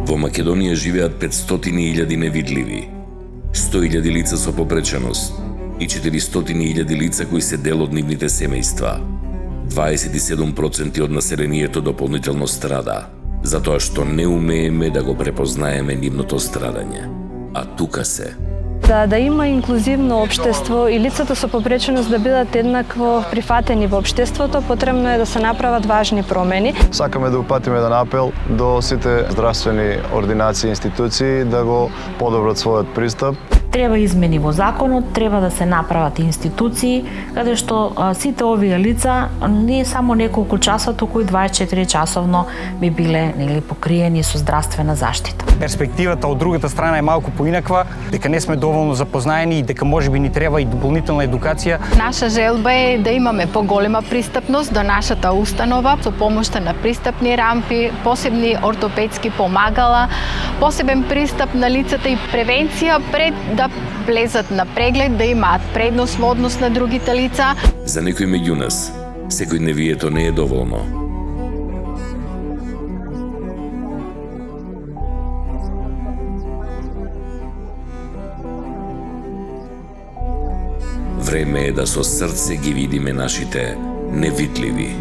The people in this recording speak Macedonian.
Во Македонија живеат 500.000 невидливи, 100.000 лица со попреченост и 400.000 лица кои се дел од нивните семејства. 27% од населението дополнително страда, затоа што не умееме да го препознаеме нивното страдање. А тука се. Да има инклузивно општество и лицата со попреченост да бидат еднакво прифатени во општеството, потребно е да се направат важни промени. Сакаме да упатиме еден апел до сите здравствени ординации и институции да го подобрат својот пристап. Треба измени во законот, треба да се направат институции, каде што сите овие лица не само неколку часа, туку и 24 часовно би биле покриени со здравствена заштита. Перспективата од другата страна е малку поинаква, дека не сме доволно запознаени и дека можеби ни треба и дополнителна едукација. Наша желба е да имаме поголема пристапност до нашата установа со помошта на пристапни рампи, посебни ортопедски помагала, посебен пристап на лицата и превенција пред да влезат на преглед, да имаат предност во однос на другите лица. За некој меѓу нас, секојдневието не е доволно. Време е да со срце ги видиме нашите невидливи.